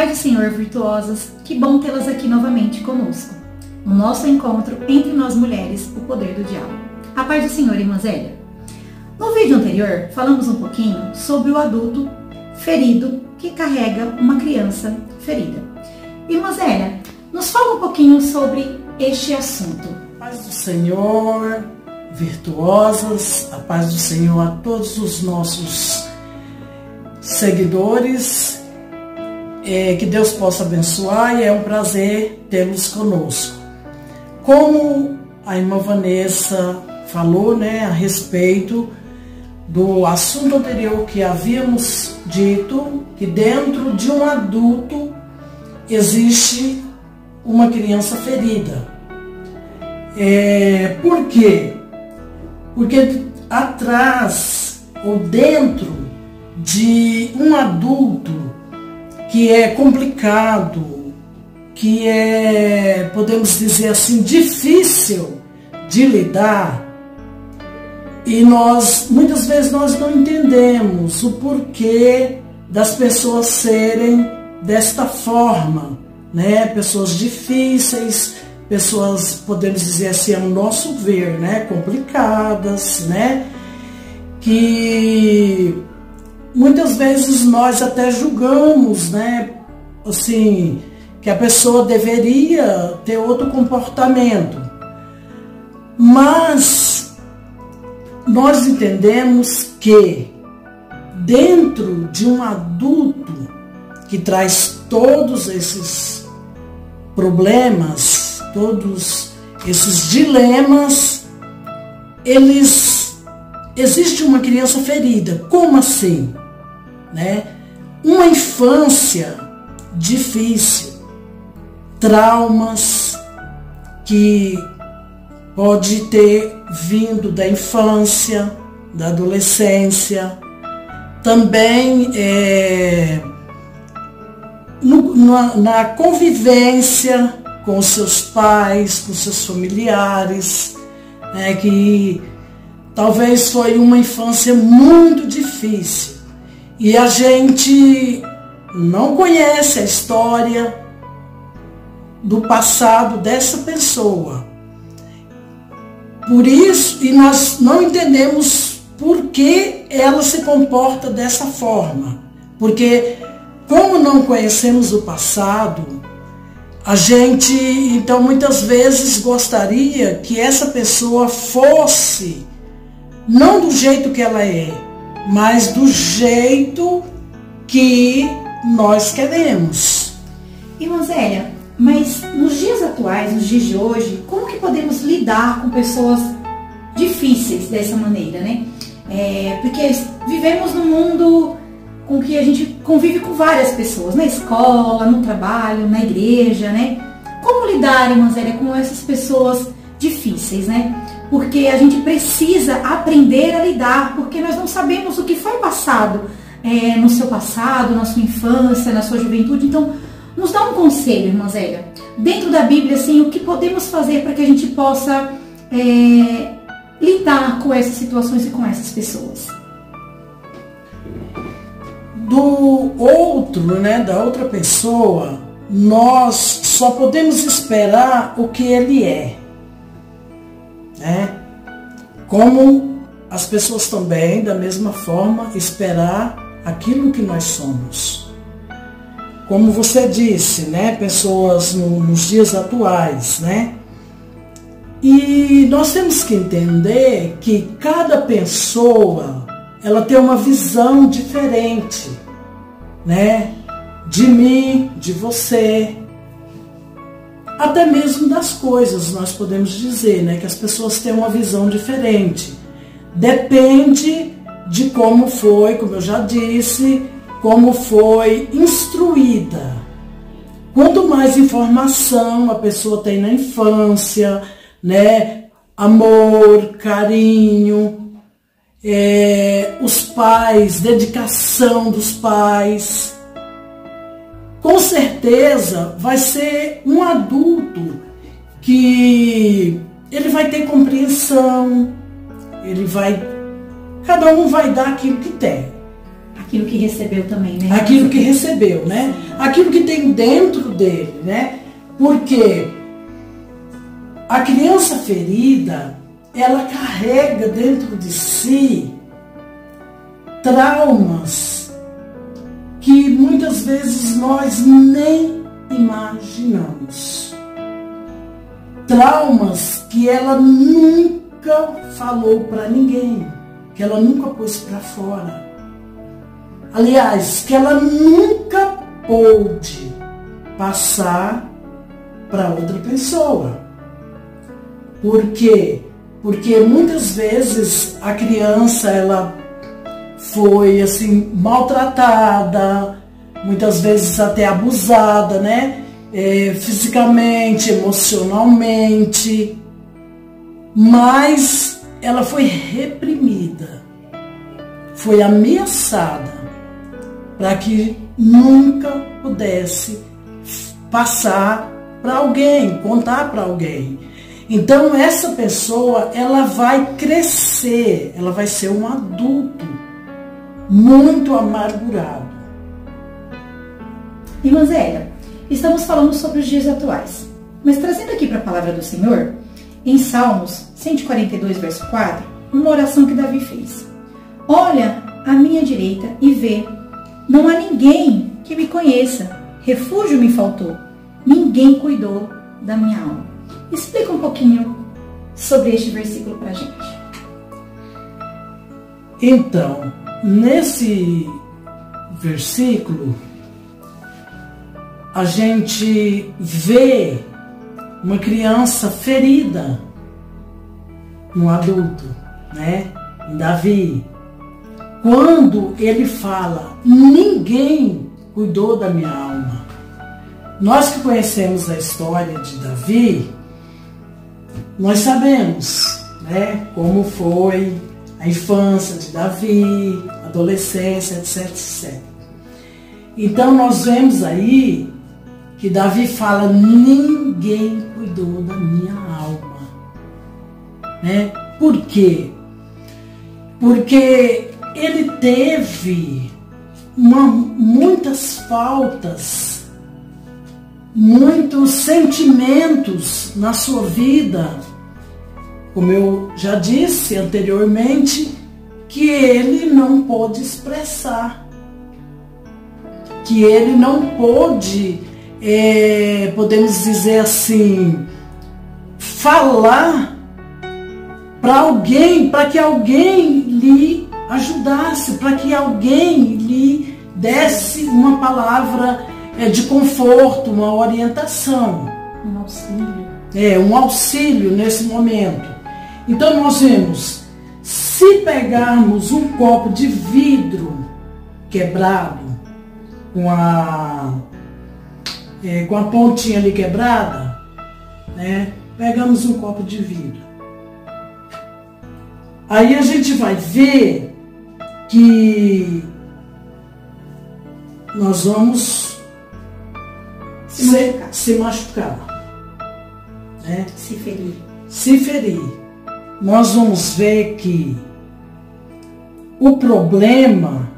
Paz do Senhor, virtuosas, que bom tê-las aqui novamente conosco. No nosso encontro entre nós mulheres, o poder do diálogo. A paz do Senhor, irmã Zélia. No vídeo anterior, falamos um pouquinho sobre o adulto ferido que carrega uma criança ferida. Irmã Zélia, nos fala um pouquinho sobre este assunto. Paz do Senhor, virtuosas, a paz do Senhor a todos os nossos seguidores. Que Deus possa abençoar e é um prazer tê-los conosco. Como a irmã Vanessa falou, a respeito do assunto anterior que havíamos dito, que dentro de um adulto existe uma criança ferida. Por quê? Porque atrás ou dentro de um adulto que é complicado, que é, podemos dizer assim, difícil de lidar, e muitas vezes nós não entendemos o porquê das pessoas serem desta forma, pessoas difíceis, pessoas, podemos dizer assim, ao nosso ver, complicadas, que muitas vezes nós até julgamos, assim, que a pessoa deveria ter outro comportamento. Mas nós entendemos que dentro de um adulto que traz todos esses problemas, todos esses dilemas, existe uma criança ferida. Como assim? Uma infância difícil, traumas que pode ter vindo da infância, da adolescência, também na convivência com os seus pais, com seus familiares, que talvez foi uma infância muito difícil e a gente não conhece a história do passado dessa pessoa. Por isso, e nós não entendemos por que ela se comporta dessa forma. Porque, como não conhecemos o passado, a gente, então, muitas vezes gostaria que essa pessoa fosse, não do jeito que ela é, mas do jeito que nós queremos. Irmã Zélia, mas nos dias atuais, nos dias de hoje, como que podemos lidar com pessoas difíceis dessa maneira, Porque vivemos num mundo com que a gente convive com várias pessoas, na escola, no trabalho, na igreja, Como lidar, irmã Zélia, com essas pessoas difíceis, Porque a gente precisa aprender a lidar, porque nós não sabemos o que foi passado no seu passado, na sua infância, na sua juventude. Então, nos dá um conselho, irmã Zélia, dentro da Bíblia, assim, o que podemos fazer para que a gente possa lidar com essas situações e com essas pessoas. Do outro, da outra pessoa, nós só podemos esperar o que ele é. Como as pessoas também, da mesma forma, esperar aquilo que nós somos. Como você disse, pessoas nos dias atuais, E nós temos que entender que cada pessoa, ela tem uma visão diferente, De mim, de você, até mesmo das coisas, nós podemos dizer, que as pessoas têm uma visão diferente. Depende de como foi, como eu já disse, como foi instruída. Quanto mais informação a pessoa tem na infância, amor, carinho, os pais, dedicação dos pais, com certeza vai ser um adulto que ele vai ter compreensão, cada um vai dar aquilo que tem. Aquilo que recebeu também, né? Aquilo que recebeu, né? Aquilo que tem dentro dele, né? Porque a criança ferida, ela carrega dentro de si traumas que muitas vezes nós nem imaginamos. Traumas que ela nunca falou para ninguém, que ela nunca pôs para fora. Aliás, que ela nunca pôde passar para outra pessoa. Por quê? Porque muitas vezes a criança ela foi assim maltratada, muitas vezes até abusada, né? Fisicamente, emocionalmente, mas ela foi reprimida, foi ameaçada para que nunca pudesse passar para alguém, contar para alguém. Então essa pessoa, ela vai crescer, ela vai ser um adulto muito amargurado. Irmã Zélia, estamos falando sobre os dias atuais, mas trazendo aqui para a palavra do Senhor, em Salmos 142, verso 4, uma oração que Davi fez. Olha à minha direita e vê, não há ninguém que me conheça, refúgio me faltou, ninguém cuidou da minha alma. Explica um pouquinho sobre este versículo para a gente. Então, nesse versículo, a gente vê uma criança ferida, um adulto, né? Davi, quando ele fala, ninguém cuidou da minha alma. Nós que conhecemos a história de Davi, nós sabemos, né, como foi a infância de Davi, adolescência, etc, etc. Então nós vemos aí que Davi fala, ninguém cuidou da minha alma, né? Por quê? Porque ele teve muitas faltas, muitos sentimentos na sua vida, como eu já disse anteriormente, que ele não pôde expressar, que ele não pôde, podemos dizer assim, falar para alguém, para que alguém lhe ajudasse, para que alguém lhe desse uma palavra de conforto, uma orientação. Um auxílio. Um auxílio nesse momento. Então nós vemos, se pegarmos um copo de vidro quebrado, com a pontinha ali quebrada, né? Pegamos um copo de vidro. Aí a gente vai ver que nós vamos se machucar, né? Se ferir. Nós vamos ver que o problema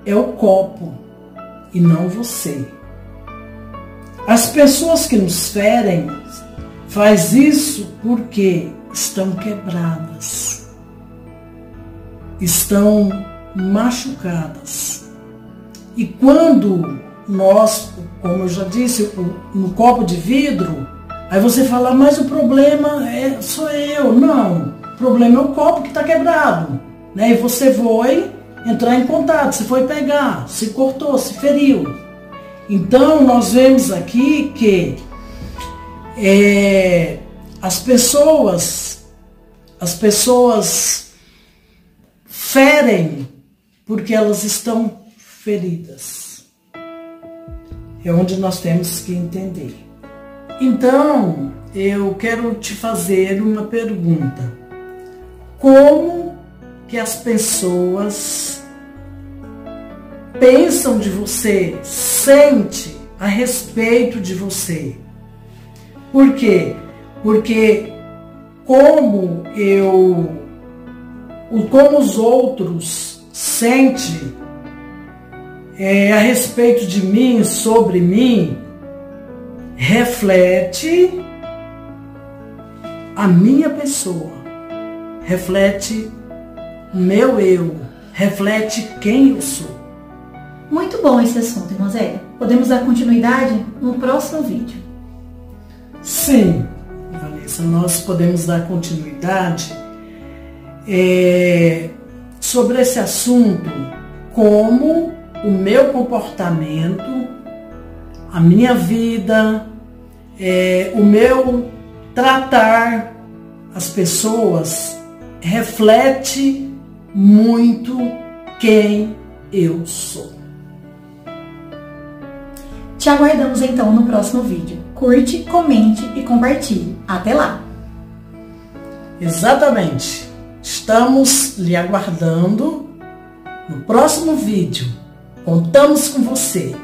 é o copo e não você. As pessoas que nos ferem faz isso porque estão quebradas, estão machucadas. E quando nós, como eu já disse, no copo de vidro, aí você fala, mas o problema sou eu. Não, o problema é o copo que está quebrado, né? E você foi entrar em contato, você foi pegar, se cortou, se feriu. Então nós vemos aqui que as pessoas ferem porque elas estão feridas. É onde nós temos que entender. Então, eu quero te fazer uma pergunta. Como que as pessoas pensam de você, sente a respeito de você? Por quê? Porque como os outros sentem a respeito de mim, sobre mim, reflete a minha pessoa, reflete o meu eu, reflete quem eu sou. Muito bom esse assunto, irmã Zélia. Podemos dar continuidade no próximo vídeo. Sim, Vanessa, nós podemos dar continuidade sobre esse assunto, como o meu comportamento, a minha vida, o meu tratar as pessoas reflete muito quem eu sou. Te aguardamos então no próximo vídeo. Curte, comente e compartilhe. Até lá! Exatamente. Estamos lhe aguardando no próximo vídeo. Contamos com você.